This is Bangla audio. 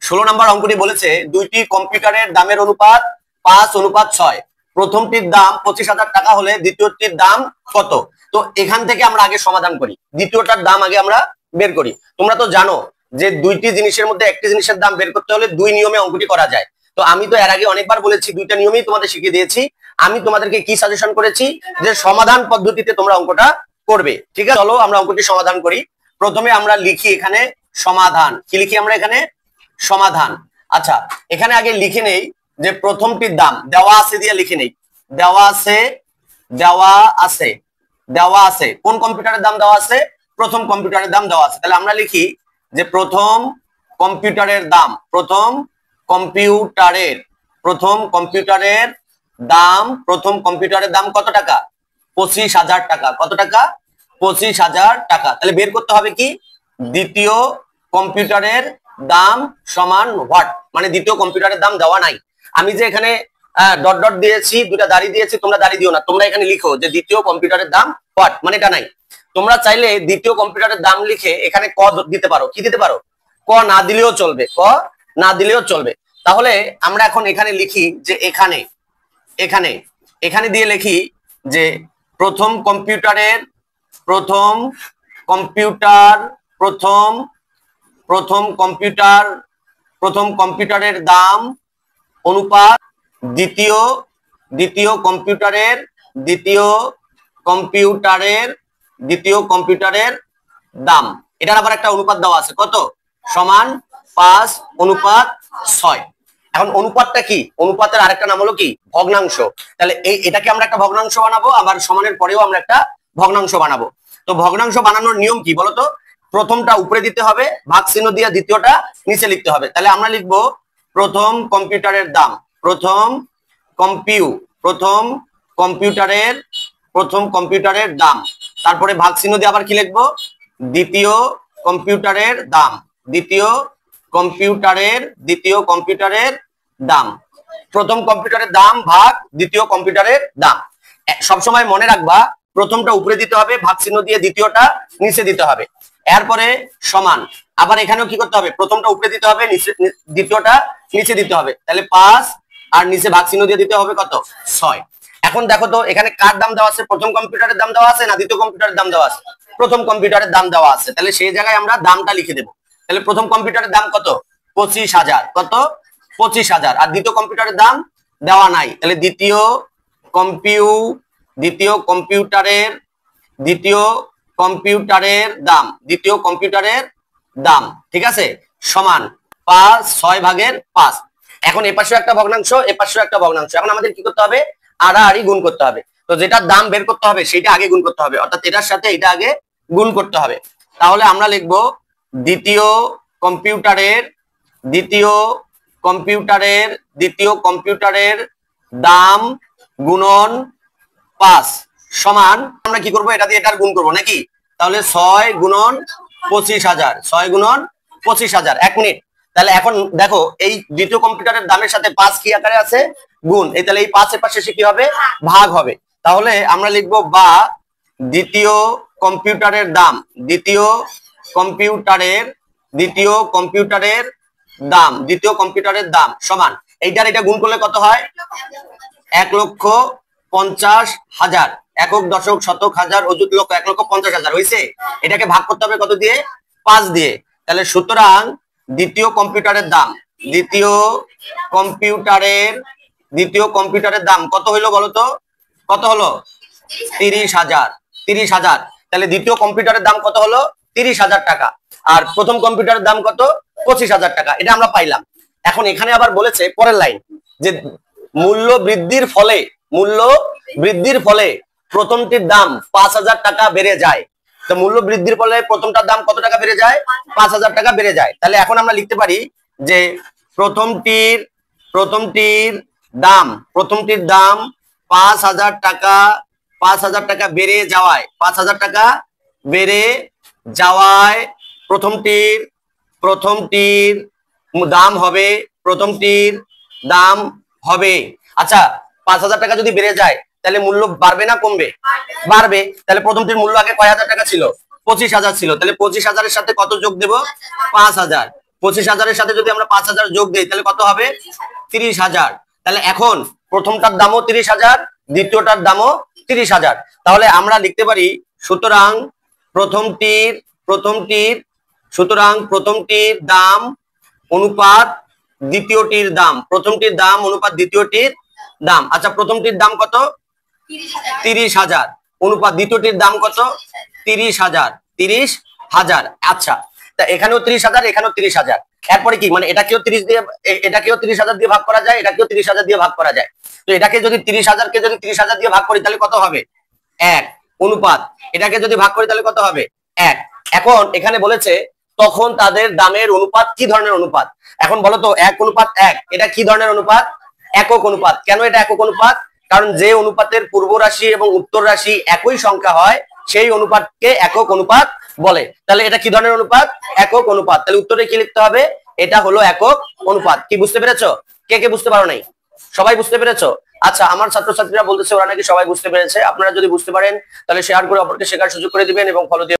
16 নম্বর অঙ্কটি বলেছে দুইটি কম্পিউটারের দামের অনুপাত 5:6। প্রথমটির দাম 25,000 টাকা হলে দ্বিতীয়টির দাম কত? তো এখান থেকে আমরা আগে সমাধান করি, দ্বিতীয়টার দাম আগে আমরা বের করি। তোমরা তো জানো যে দুইটি জিনিসের মধ্যে একটি জিনিসের দাম বের করতে হলে দুই নিয়মে অঙ্কটি করা যায়। তো আমি তো এর আগে অনেকবার বলেছি, দুইটা নিয়মেই তোমাদের শিখিয়ে দিয়েছি। আমি তোমাদেরকে কি সাজেশন করেছি যে সমাধান পদ্ধতিতে তোমরা অঙ্কটা করবে। ঠিক আছে, চলো আমরা অঙ্কটি সমাধান করি। প্রথমে আমরা লিখি এখানে সমাধান। কি লিখি আমরা এখানে? সমাধান। আচ্ছা, এখানে আগে লিখে নেই যে প্রথমটির দাম দেওয়া আছে দিয়ে লিখে নেই। দেওয়া আছে, দেওয়া আছে, দেওয়া আছে। কোন কম্পিউটারের দাম দেওয়া আছে? প্রথম কম্পিউটারের দাম দেওয়া আছে। তাহলে আমরা লিখি যে প্রথম কম্পিউটারের দাম, প্রথম কম্পিউটারের দাম, প্রথম কম্পিউটারের দাম কত টাকা? 25,000 টাকা। কত টাকা? 25,000 টাকা। তাহলে বের করতে হবে কি? দ্বিতীয় কম্পিউটারের দাম সমান হোয়াট, মানে দ্বিতীয় কম্পিউটারের দাম দেওয়া নাই। আমি যে এখানে ডট ডট দিয়েছি, দুটা দাড়ি দিয়েছি, তোমরা দাড়ি দিও না, তোমরা এখানে লিখো যে দ্বিতীয় কম্পিউটারের দাম হোয়াট, মানে এটা নাই। তোমরা চাইলে দ্বিতীয় কম্পিউটারের দাম লিখে এখানে ক দিতে পারো। কি দিতে পারো? ক না দিলেও চলবে, ক না দিলেও চলবে। তাহলে আমরা এখন এখানে লিখি যে এখানে এখানে এখানে দিয়ে লিখি যে প্রথম কম্পিউটারের দাম অনুপাত দ্বিতীয় কম্পিউটারের দাম। এটার আবার একটা অনুপাত দেওয়া আছে, কত? সমান 5:6। এখন অনুপাতটা কি? অনুপাতের আরেকটা নাম হলো কি? ভগ্নাংশ। তাহলে এটাকে আমরা একটা ভগ্নাংশ বানাবো, আবার সমানের পরেও আমরা একটা ভগ্নাংশ বানাবো। তো ভগ্নাংশ বানানোর নিয়ম কি বলতো? প্রথমটা উপরে দিতে হবে, ভাগ চিহ্ন দিয়ে দ্বিতীয়টা নিচে লিখতে হবে। তাহলে আমরা লিখবো প্রথম কম্পিউটারের দাম, প্রথম কম্পিউটারের দাম, তারপরে ভাগ চিহ্ন দিয়ে আবার কি লিখবো? দ্বিতীয় কম্পিউটারের দাম, দ্বিতীয় কম্পিউটারের দাম। প্রথম কম্পিউটারের দাম ভাগ দ্বিতীয় কম্পিউটারের দাম। সবসময় মনে রাখবা প্রথমটা উপরে দিতে হবে, ভাগ চিহ্ন দিয়ে দ্বিতীয়টা নিচে দিতে হবে। এরপরে সমান, আবার এখানেও কি করতে হবে? প্রথমটা উপরে দিতে হবে, দ্বিতীয়টা নিচে দিতে হবে। তাহলে 5 আর নিচে ভাগ চিহ্ন দিয়ে দিতে হবে কত? 6। এখন দেখো তো এখানে কার দাম দেওয়া আছে? প্রথম কম্পিউটারের দাম দেওয়া আছে না দ্বিতীয় কম্পিউটারের দাম দেওয়া আছে? প্রথম কম্পিউটারের দাম দেওয়া আছে। তাহলে সেই জায়গায় আমরা দামটা লিখে দেবো। তাহলে প্রথম কম্পিউটারের দাম কত? 25,000। কত? 25,000। আর দ্বিতীয় কম্পিউটারের দাম দেওয়া নাই। তাহলে দ্বিতীয় কম্পিউটারের দাম, ঠিক আছে, সমান 5/6/5। এখন এপাশেও একটা ভগ্নাংশ, এপাশেও একটা ভগ্নাংশ। এখন আমাদের কি করতে হবে? আড়াআড়ি গুণ করতে হবে। তো যেটার দাম বের করতে হবে সেটা আগে গুণ করতে হবে, অর্থাৎ এটার সাথে এটা আগে গুণ করতে হবে। তাহলে আমরা লিখবো দ্বিতীয় কম্পিউটারের দাম গুণন 5 সমান, আমরা কি করব? এটা দিয়ে এটার গুণ করবো নাকি? তাহলে 6 গুণন 25,000, 6 গুণন 25,000। 1 মিনিট। তাহলে এখন দেখো এই দ্বিতীয় কম্পিউটারের দামের সাথে 5 কি আকারে আছে? গুণ। এই তাহলে এই 5 এর পাশে কি হবে? ভাগ হবে। তাহলে আমরা লিখবো বা দ্বিতীয় কম্পিউটারের দাম, দ্বিতীয় কম্পিউটারের দাম সমান, এইটার এটা গুণ করলে কত হয়? 1,50,000। একক, দশক, শতক, হাজার, অযুত, লক্ষ, 1,50,000 হয়েছে। এটাকে ভাগ করতে হবে কত দিয়ে? 5 দিয়ে। তাহলে সুতরাং দ্বিতীয় কম্পিউটারের দাম কত হইলো বলতো? কত হলো? 30,000। 30,000। তাহলে দ্বিতীয় কম্পিউটারের দাম কত হলো? 30,000 টাকা। আর প্রথম কম্পিউটারের দাম কত? 25,000 টাকা। এটা আমরা পাইলাম। এখন এখানে আবার বলেছে পরের লাইন যে মূল্য বৃদ্ধির ফলে প্রথমটির দাম 5,000 টাকা বেড়ে যায়। তো মূল্য বৃদ্ধির ফলে প্রথমটার দাম কত টাকা বেড়ে যায়? 5,000 টাকা বেড়ে যায়। তাহলে এখন আমরা লিখতে পারি যে প্রথমটির দাম 5,000 টাকা বেড়ে যাওয়ায়, 5,000 টাকা বেড়ে যাওয়ায় প্রথমটির দাম হবে। আচ্ছা, 5,000 টাকা যদি বেড়ে যায় তাহলে মূল্য বাড়বে না কমবে? বাড়বে। তাহলে প্রথমটির মূল্য আগে কয় হাজার টাকা ছিল? 25,000 ছিল। তাহলে 25,000 এর সাথে কত যোগ দেব? 5,000। 25,000-এর সাথে যদি আমরা 5,000 যোগ দিই তাহলে কত হবে? 30,000। তাহলে এখন প্রথমটার দামও 30,000, দ্বিতীয়টার দামও 30,000। তাহলে আমরা লিখতে পারি সুতরাং প্রথমটির দাম অনুপাত দ্বিতীয়টির দাম, প্রথমটির দাম অনুপাত দ্বিতীয়টির দাম। আচ্ছা, প্রথমটির দাম কত? 30,000 অনুপাত দ্বিতীয়টির দাম কত? 30,000। আচ্ছা, তা এখানেও 30,000, এখানেও 30,000। এরপরে কি, মানে এটাকেও 30,000 দিয়ে ভাগ করা যায়, এটাকেও 30,000 দিয়ে ভাগ করা যায়। তো এটাকে যদি 30,000-কে যদি 30,000 দিয়ে ভাগ করি তাহলে কত হবে? 1 অনুপাত এটাকে যদি ভাগ করি তাহলে কত হবে? 1। এখন এখানে বলেছে তখন তাদের দামের অনুপাত কি ধরনের অনুপাত? এখন বলো তো 1:1 এটা কি ধরনের অনুপাত? একক অনুপাত। কেন এটা একক অনুপাত? কারণ যে অনুপাতের পূর্ব রাশি এবং উত্তর রাশি একই সংখ্যা হয় সেই অনুপাতকে একক অনুপাত বলে। তাহলে এটা কি ধরনের অনুপাত? একক অনুপাত। তাহলে উত্তরে কি লিখতে হবে? এটা হলো একক অনুপাত। কি বুঝতে পেরেছো? কে কে বুঝতে পারো নাই? সবাই বুঝতে পেরেছো? আচ্ছা, আমার ছাত্রছাত্রীরা বলতেছে ওরা নাকি সবাই বুঝতে পেরেছে। আপনারা যদি বুঝতে পারেন তাহলে শেয়ার করে অপরকে শেখার সুযোগ করে দিবেন এবং ফলো দিয়ে